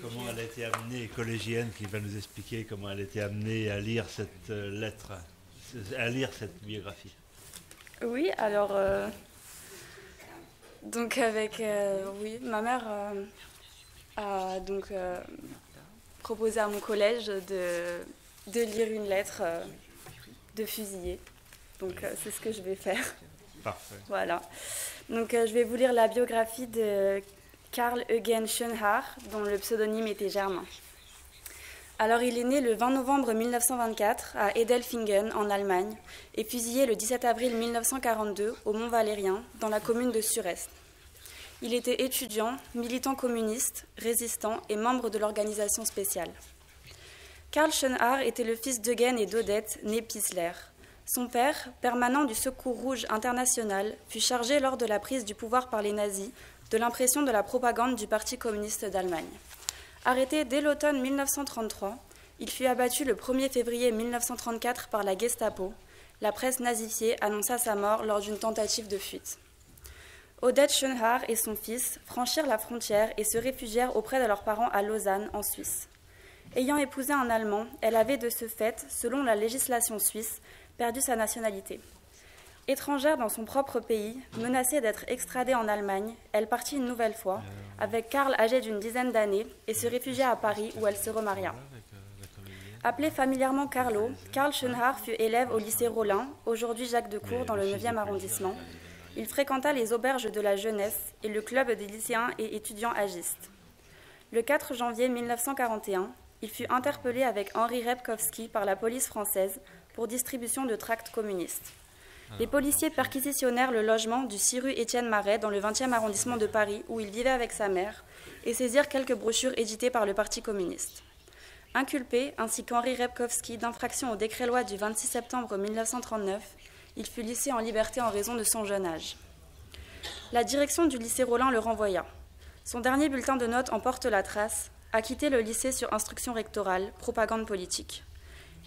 comment elle a été amenée, collégienne, qui va nous expliquer comment elle a été amenée à lire cette lettre, à lire cette biographie. Oui, alors, donc avec, oui, ma mère a donc proposé à mon collège de lire une lettre de fusillé. Donc c'est ce que je vais faire. Parfait. Voilà. Donc je vais vous lire la biographie de Karl Eugen Schönhaar, dont le pseudonyme était Germain. Alors il est né le 20 novembre 1924 à Edelfingen en Allemagne et fusillé le 17 avril 1942 au Mont Valérien, dans la commune de Surest. Il était étudiant, militant communiste, résistant et membre de l'organisation spéciale. Karl Schönhaar était le fils d'Eugen et d'Odette, nés Pissler. Son père, permanent du Secours rouge international, fut chargé lors de la prise du pouvoir par les nazis de l'impression de la propagande du Parti communiste d'Allemagne. Arrêté dès l'automne 1933, il fut abattu le 1er février 1934 par la Gestapo. La presse nazifiée annonça sa mort lors d'une tentative de fuite. Odette Schönhaar et son fils franchirent la frontière et se réfugièrent auprès de leurs parents à Lausanne, en Suisse. Ayant épousé un Allemand, elle avait de ce fait, selon la législation suisse, perdu sa nationalité. Étrangère dans son propre pays, menacée d'être extradée en Allemagne, elle partit une nouvelle fois, avec Karl âgé d'une dizaine d'années, et se réfugia à Paris où elle se remaria. Appelé familièrement Carlo, Karl Schönhaar fut élève au lycée Rollin, aujourd'hui Jacques Decour, dans le 9e arrondissement. Il fréquenta les auberges de la jeunesse et le club des lycéens et étudiants agistes. Le 4 janvier 1941, il fut interpellé avec Henri Repkowski par la police française pour distribution de tracts communistes. Les policiers perquisitionnèrent le logement du 6 rue Étienne Marais dans le 20e arrondissement de Paris où il vivait avec sa mère et saisirent quelques brochures éditées par le Parti communiste. Inculpé, ainsi qu'Henri Repkowski, d'infraction au décret-loi du 26 septembre 1939, il fut laissé en liberté en raison de son jeune âge. La direction du lycée Rollin le renvoya. Son dernier bulletin de notes en porte la trace, a quitté le lycée sur instruction rectorale, propagande politique.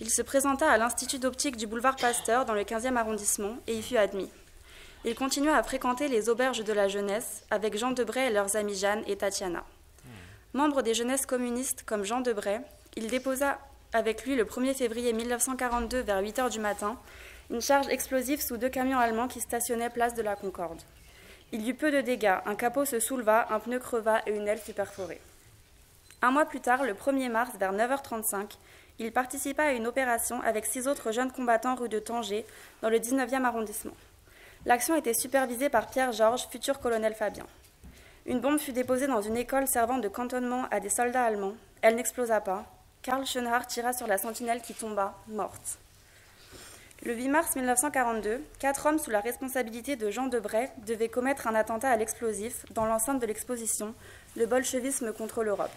Il se présenta à l'Institut d'optique du boulevard Pasteur dans le 15e arrondissement et y fut admis. Il continua à fréquenter les auberges de la jeunesse avec Jean Debray et leurs amis Jeanne et Tatiana. Membre des jeunesses communistes comme Jean Debray, il déposa avec lui le 1er février 1942 vers 8 h du matin une charge explosive sous 2 camions allemands qui stationnaient place de la Concorde. Il y eut peu de dégâts, un capot se souleva, un pneu creva et une aile fut perforée. Un mois plus tard, le 1er mars, vers 9 h 35, il participa à une opération avec 6 autres jeunes combattants rue de Tanger, dans le 19e arrondissement. L'action était supervisée par Pierre Georges, futur colonel Fabien. Une bombe fut déposée dans une école servant de cantonnement à des soldats allemands. Elle n'explosa pas. Karl Schönhaar tira sur la sentinelle qui tomba, morte. Le 8 mars 1942, 4 hommes sous la responsabilité de Jean Debray devaient commettre un attentat à l'explosif dans l'enceinte de l'exposition « Le bolchevisme contre l'Europe ».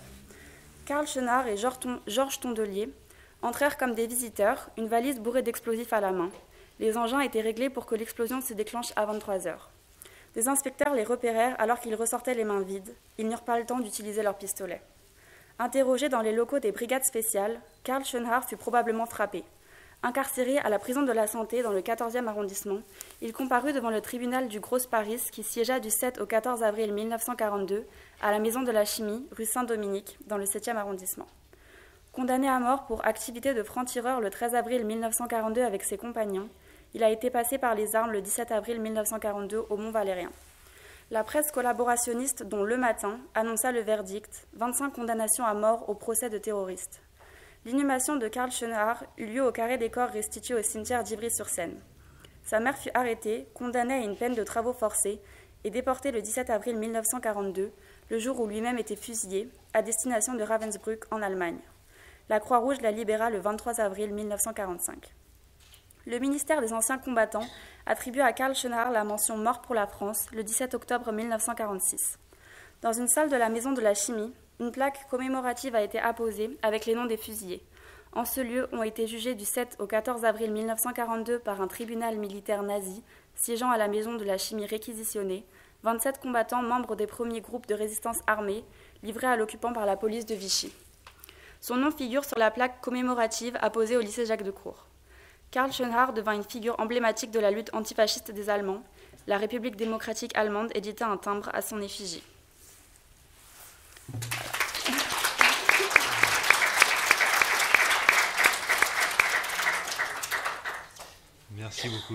Karl Schönhaar et Georges Tondelier entrèrent comme des visiteurs, une valise bourrée d'explosifs à la main. Les engins étaient réglés pour que l'explosion se déclenche à 23 h. Des inspecteurs les repérèrent alors qu'ils ressortaient les mains vides. Ils n'eurent pas le temps d'utiliser leurs pistolets. Interrogé dans les locaux des brigades spéciales, Karl Schönhaar fut probablement frappé. Incarcéré à la prison de la Santé dans le 14e arrondissement, il comparut devant le tribunal du Gros Paris qui siégea du 7 au 14 avril 1942 à la Maison de la Chimie, rue Saint-Dominique, dans le 7e arrondissement. Condamné à mort pour activité de franc-tireur le 13 avril 1942 avec ses compagnons, il a été passé par les armes le 17 avril 1942 au Mont Valérien. La presse collaborationniste, dont Le Matin, annonça le verdict, 25 condamnations à mort au procès de terroristes. L'inhumation de Karl Schönhaar eut lieu au carré des corps restitué au cimetière d'Ivry-sur-Seine. Sa mère fut arrêtée, condamnée à une peine de travaux forcés et déportée le 17 avril 1942, le jour où lui-même était fusillé, à destination de Ravensbrück en Allemagne. La Croix-Rouge la libéra le 23 avril 1945. Le ministère des Anciens Combattants attribue à Karl Schönhaar la mention « Mort pour la France » le 17 octobre 1946. Dans une salle de la Maison de la Chimie, une plaque commémorative a été apposée avec les noms des fusillés. En ce lieu ont été jugés du 7 au 14 avril 1942 par un tribunal militaire nazi siégeant à la Maison de la Chimie réquisitionnée 27 combattants membres des premiers groupes de résistance armée livrés à l'occupant par la police de Vichy. Son nom figure sur la plaque commémorative apposée au lycée Jacques Decour. Karl Schönhaar devint une figure emblématique de la lutte antifasciste des Allemands. La République démocratique allemande édita un timbre à son effigie. Voilà. Merci beaucoup.